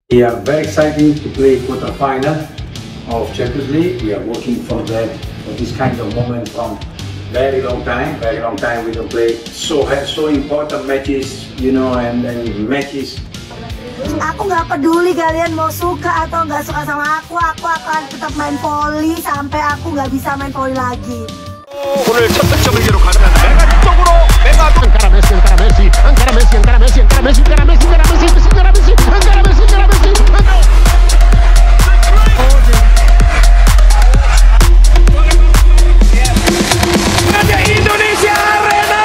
We are very exciting to play quarter final of Champions League. We are working for that, for this kind of moment from very long time. Very long time we don't play so important matches, you know, and matches. Aku nggak peduli kalian mau suka atau nggak suka sama aku akan tetap main voli sampai aku nggak bisa main voli lagi. 오늘 첫 득점을 기록하는 메가 쪽으로 메가 안카라 메시 안카라 메시 안카라 메시 안카라 메시 안카라 메시 안카라 메시 안카라 메시 안카라 메시 안카라 메시 안카라 메시 Indonesia Arena.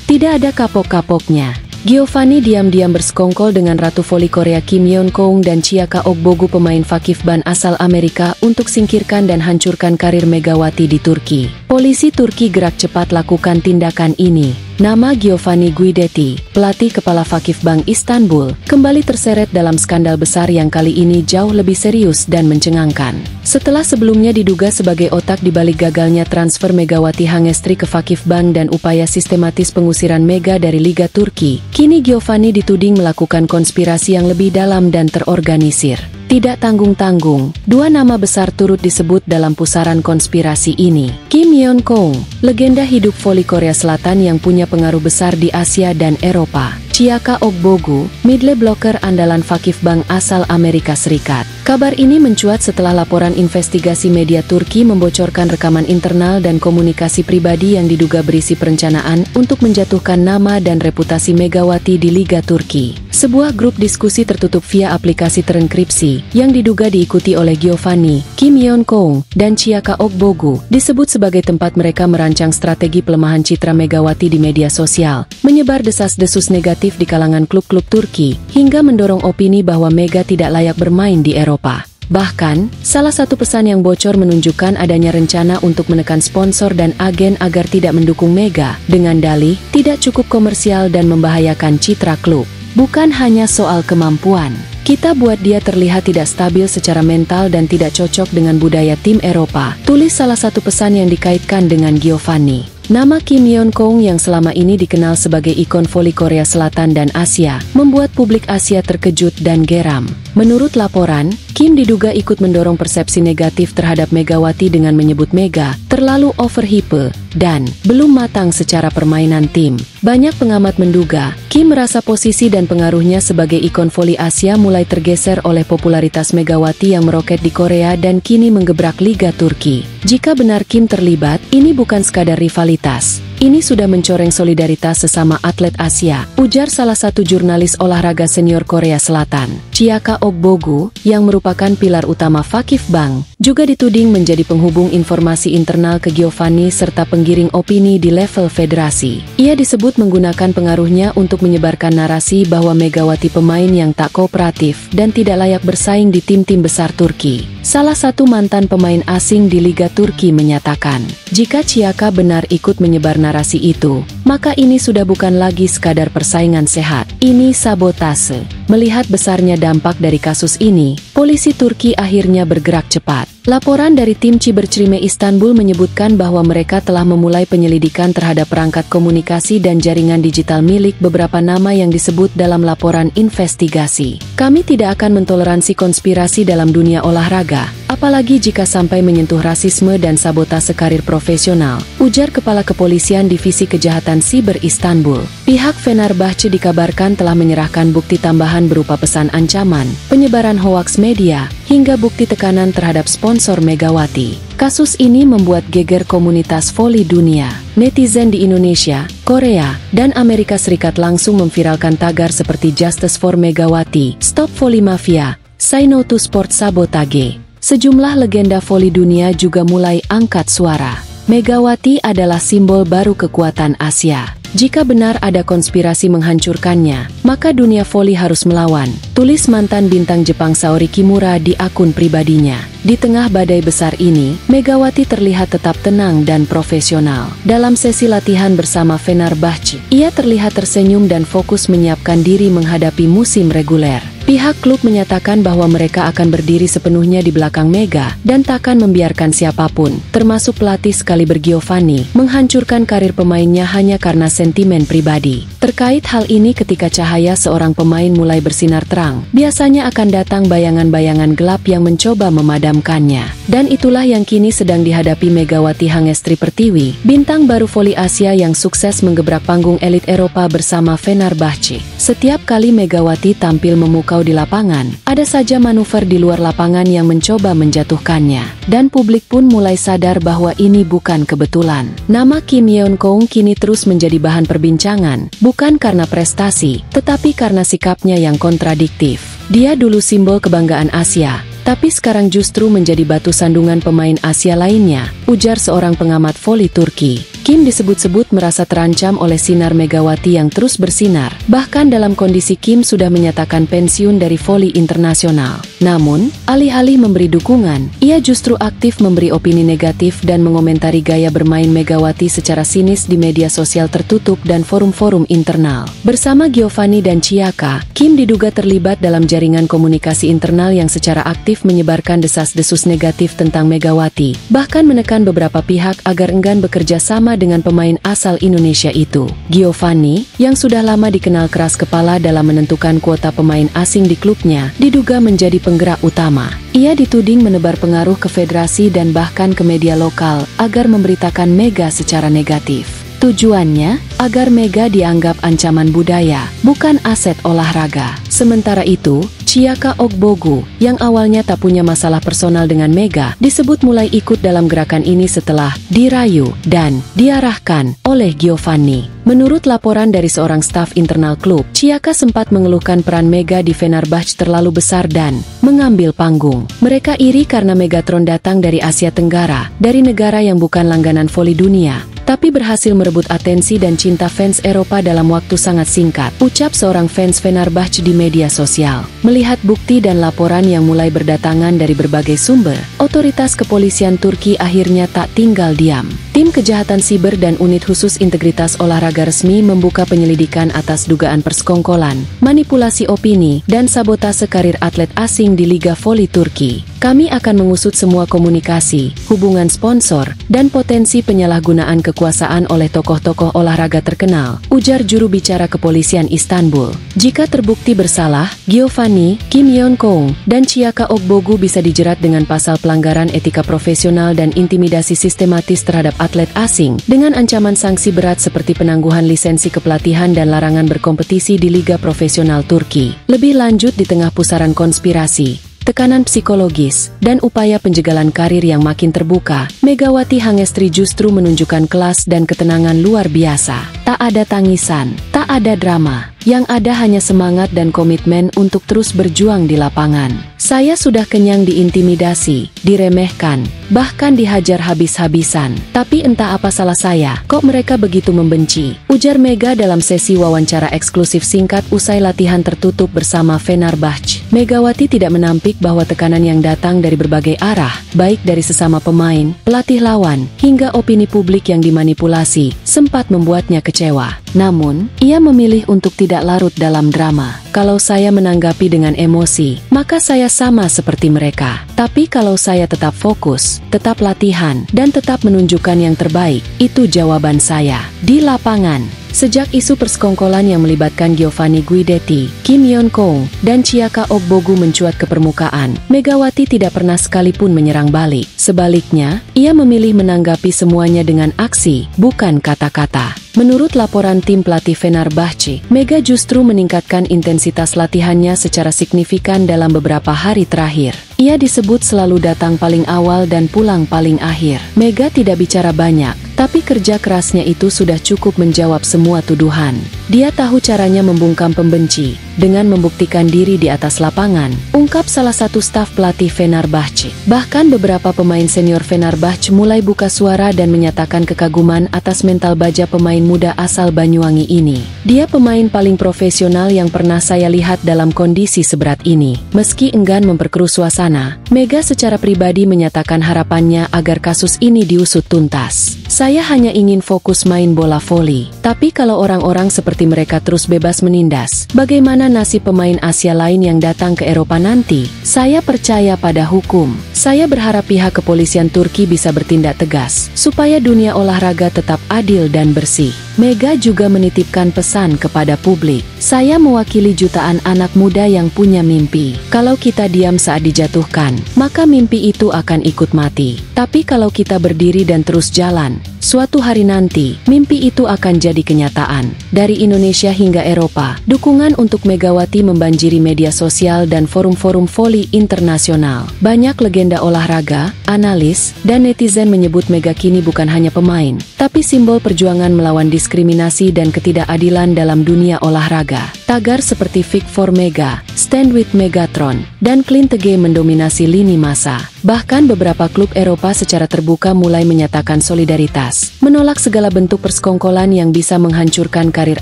Tidak ada kapok-kapoknya. Giovanni diam-diam bersekongkol dengan Ratu Voli Korea Kim Yeon Keung dan Chiaka Ogbogu pemain Fakif Ban asal Amerika untuk singkirkan dan hancurkan karir Megawati di Turki. Polisi Turki gerak cepat lakukan tindakan ini. Nama Giovanni Guidetti, pelatih kepala Fakif Bank Istanbul, kembali terseret dalam skandal besar yang kali ini jauh lebih serius dan mencengangkan. Setelah sebelumnya diduga sebagai otak di balik gagalnya transfer Megawati Hangestri ke Fakif Bank dan upaya sistematis pengusiran Mega dari Liga Turki, kini Giovanni dituding melakukan konspirasi yang lebih dalam dan terorganisir. Tidak tanggung-tanggung, dua nama besar turut disebut dalam pusaran konspirasi ini. Kim Yeon Keung, legenda hidup voli Korea Selatan yang punya pengaruh besar di Asia dan Eropa. Chiaka Ogbogu, middle blocker andalan Fakif Bank asal Amerika Serikat. Kabar ini mencuat setelah laporan investigasi media Turki membocorkan rekaman internal dan komunikasi pribadi yang diduga berisi perencanaan untuk menjatuhkan nama dan reputasi Megawati di Liga Turki. Sebuah grup diskusi tertutup via aplikasi terenkripsi yang diduga diikuti oleh Giovanni, Kim Yeon Keung, dan Chiaka Ogbogu disebut sebagai tempat mereka merancang strategi pelemahan citra Megawati di media sosial, menyebar desas-desus negatif di kalangan klub-klub Turki, hingga mendorong opini bahwa Mega tidak layak bermain di Eropa. Bahkan, salah satu pesan yang bocor menunjukkan adanya rencana untuk menekan sponsor dan agen agar tidak mendukung Mega, dengan dalih tidak cukup komersial dan membahayakan citra klub. Bukan hanya soal kemampuan, kita buat dia terlihat tidak stabil secara mental dan tidak cocok dengan budaya tim Eropa, tulis salah satu pesan yang dikaitkan dengan Giovanni. Nama Kim Yeon Keung yang selama ini dikenal sebagai ikon voli Korea Selatan dan Asia, membuat publik Asia terkejut dan geram. Menurut laporan, Kim diduga ikut mendorong persepsi negatif terhadap Megawati dengan menyebut Mega terlalu overhype dan belum matang secara permainan tim. Banyak pengamat menduga, Kim merasa posisi dan pengaruhnya sebagai ikon voli Asia mulai tergeser oleh popularitas Megawati yang meroket di Korea dan kini menggebrak Liga Turki. Jika benar Kim terlibat, ini bukan sekadar rivalitas. Ini sudah mencoreng solidaritas sesama atlet Asia, ujar salah satu jurnalis olahraga senior Korea Selatan. Chiaka Ogbogu, yang merupakan pilar utama Fakif Bank, juga dituding menjadi penghubung informasi internal ke Giovanni serta penggiring opini di level federasi. Ia disebut menggunakan pengaruhnya untuk menyebarkan narasi bahwa Megawati pemain yang tak kooperatif dan tidak layak bersaing di tim-tim besar Turki. Salah satu mantan pemain asing di Liga Turki menyatakan, jika Chiaka benar ikut menyebar narasi itu, maka ini sudah bukan lagi sekadar persaingan sehat. Ini sabotase. Melihat besarnya dampak dari kasus ini, polisi Turki akhirnya bergerak cepat. Laporan dari tim Cibercrime Istanbul menyebutkan bahwa mereka telah memulai penyelidikan terhadap perangkat komunikasi dan jaringan digital milik beberapa nama yang disebut dalam laporan investigasi. Kami tidak akan mentoleransi konspirasi dalam dunia olahraga, apalagi jika sampai menyentuh rasisme dan sabotase karir profesional, ujar Kepala Kepolisian Divisi Kejahatan Siber Istanbul. Pihak Fenerbahce dikabarkan telah menyerahkan bukti tambahan berupa pesan ancaman, penyebaran hoaks media, hingga bukti tekanan terhadap sponsor Megawati. Kasus ini membuat geger komunitas voli dunia. Netizen di Indonesia, Korea, dan Amerika Serikat langsung memviralkan tagar seperti Justice for Megawati, Stop Voli Mafia, Say No to Sport Sabotage. Sejumlah legenda voli dunia juga mulai angkat suara. Megawati adalah simbol baru kekuatan Asia. Jika benar ada konspirasi menghancurkannya, maka dunia voli harus melawan, tulis mantan bintang Jepang Saori Kimura di akun pribadinya. Di tengah badai besar ini, Megawati terlihat tetap tenang dan profesional. Dalam sesi latihan bersama Fenerbahce, ia terlihat tersenyum dan fokus menyiapkan diri menghadapi musim reguler. Pihak klub menyatakan bahwa mereka akan berdiri sepenuhnya di belakang Mega dan takkan membiarkan siapapun, termasuk pelatih Excalibur Giovanni, menghancurkan karir pemainnya hanya karena sentimen pribadi. Terkait hal ini, ketika cahaya seorang pemain mulai bersinar terang, biasanya akan datang bayangan-bayangan gelap yang mencoba memadamkannya. Dan itulah yang kini sedang dihadapi Megawati Hangestri Pertiwi, bintang baru voli Asia yang sukses menggebrak panggung elit Eropa bersama Fenerbahce. Setiap kali Megawati tampil memukau di lapangan, ada saja manuver di luar lapangan yang mencoba menjatuhkannya. Dan publik pun mulai sadar bahwa ini bukan kebetulan. Nama Kim Yeon Koung kini terus menjadi bahan perbincangan, bukan karena prestasi, tetapi karena sikapnya yang kontradiktif. Dia dulu simbol kebanggaan Asia, tapi sekarang justru menjadi batu sandungan pemain Asia lainnya, ujar seorang pengamat voli Turki. Kim disebut-sebut merasa terancam oleh sinar Megawati yang terus bersinar. Bahkan dalam kondisi Kim sudah menyatakan pensiun dari voli internasional. Namun, alih-alih memberi dukungan, ia justru aktif memberi opini negatif dan mengomentari gaya bermain Megawati secara sinis di media sosial tertutup dan forum-forum internal. Bersama Giovanni dan Chiaka, Kim diduga terlibat dalam jaringan komunikasi internal yang secara aktif menyebarkan desas-desus negatif tentang Megawati, bahkan menekan beberapa pihak agar enggan bekerja sama dengan pemain asal Indonesia itu. Giovanni, yang sudah lama dikenal keras kepala dalam menentukan kuota pemain asing di klubnya, diduga menjadi penggerak utama. Ia dituding menebar pengaruh ke federasi dan bahkan ke media lokal agar memberitakan Mega secara negatif. Tujuannya, agar Mega dianggap ancaman budaya, bukan aset olahraga. Sementara itu, Chiaka Ogbogu, yang awalnya tak punya masalah personal dengan Mega, disebut mulai ikut dalam gerakan ini setelah dirayu dan diarahkan oleh Giovanni. Menurut laporan dari seorang staf internal klub, Chiaka sempat mengeluhkan peran Mega di Fenerbahce terlalu besar dan mengambil panggung. Mereka iri karena Megatron datang dari Asia Tenggara, dari negara yang bukan langganan voli dunia, tapi berhasil merebut atensi dan cinta fans Eropa dalam waktu sangat singkat, ucap seorang fans Fenerbahce di media sosial. Melihat bukti dan laporan yang mulai berdatangan dari berbagai sumber, otoritas kepolisian Turki akhirnya tak tinggal diam. Tim Kejahatan Siber dan Unit Khusus Integritas Olahraga resmi membuka penyelidikan atas dugaan persekongkolan, manipulasi opini, dan sabotase karir atlet asing di Liga Voli Turki. Kami akan mengusut semua komunikasi, hubungan sponsor, dan potensi penyalahgunaan kekuasaan oleh tokoh-tokoh olahraga terkenal, ujar juru bicara kepolisian Istanbul. Jika terbukti bersalah, Giovanni, Kim Yeon Koung, dan Chiaka Ogbogu bisa dijerat dengan pasal pelanggaran etika profesional dan intimidasi sistematis terhadap atlet asing, dengan ancaman sanksi berat seperti penangguhan lisensi kepelatihan dan larangan berkompetisi di Liga Profesional Turki. Lebih lanjut, di tengah pusaran konspirasi, tekanan psikologis, dan upaya penjagalan karir yang makin terbuka, Megawati Hangestri justru menunjukkan kelas dan ketenangan luar biasa. Tak ada tangisan, tak ada drama. Yang ada hanya semangat dan komitmen untuk terus berjuang di lapangan. Saya sudah kenyang diintimidasi, diremehkan, bahkan dihajar habis-habisan. Tapi entah apa salah saya, kok mereka begitu membenci, ujar Mega dalam sesi wawancara eksklusif singkat usai latihan tertutup bersama Fenerbahce. Megawati tidak menampik bahwa tekanan yang datang dari berbagai arah, baik dari sesama pemain, pelatih lawan, hingga opini publik yang dimanipulasi, sempat membuatnya kecewa. Namun, ia memilih untuk tidak larut dalam drama. Kalau saya menanggapi dengan emosi, maka saya sama seperti mereka. Tapi kalau saya tetap fokus, tetap latihan, dan tetap menunjukkan yang terbaik, itu jawaban saya. Di lapangan, sejak isu persekongkolan yang melibatkan Giovanni Guidetti, Kim Yeon Koung, dan Chiaka Ogbogu mencuat ke permukaan, Megawati tidak pernah sekalipun menyerang balik. Sebaliknya, ia memilih menanggapi semuanya dengan aksi, bukan kata-kata. Menurut laporan tim pelatih Fenerbahce, Mega justru meningkatkan intensitas latihannya secara signifikan dalam beberapa hari terakhir. Ia disebut selalu datang paling awal dan pulang paling akhir. Mega tidak bicara banyak, tapi kerja kerasnya itu sudah cukup menjawab semua tuduhan. Dia tahu caranya membungkam pembenci, dengan membuktikan diri di atas lapangan, ungkap salah satu staf pelatih Fenerbahce. Bahkan beberapa pemain senior Fenerbahce mulai buka suara dan menyatakan kekaguman atas mental baja pemain muda asal Banyuwangi ini. Dia pemain paling profesional yang pernah saya lihat dalam kondisi seberat ini. Meski enggan memperkeruh suasana, sana, Mega secara pribadi menyatakan harapannya agar kasus ini diusut tuntas. Saya hanya ingin fokus main bola voli. Tapi kalau orang-orang seperti mereka terus bebas menindas, bagaimana nasib pemain Asia lain yang datang ke Eropa nanti? Saya percaya pada hukum. Saya berharap pihak kepolisian Turki bisa bertindak tegas, supaya dunia olahraga tetap adil dan bersih. Mega juga menitipkan pesan kepada publik. Saya mewakili jutaan anak muda yang punya mimpi. Kalau kita diam saat dijatuhkan, maka mimpi itu akan ikut mati. Tapi kalau kita berdiri dan terus jalan, suatu hari nanti, mimpi itu akan jadi kenyataan. Dari Indonesia hingga Eropa, dukungan untuk Megawati membanjiri media sosial dan forum-forum voli internasional. Banyak legenda olahraga, analis, dan netizen menyebut Mega kini bukan hanya pemain, tapi simbol perjuangan melawan diskriminasi dan ketidakadilan dalam dunia olahraga. Tagar seperti Fight for Mega, Stand with Megatron, dan Clean the Game mendominasi lini masa. Bahkan beberapa klub Eropa secara terbuka mulai menyatakan solidaritas, menolak segala bentuk persekongkolan yang bisa menghancurkan karir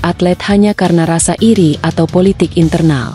atlet hanya karena rasa iri atau politik internal.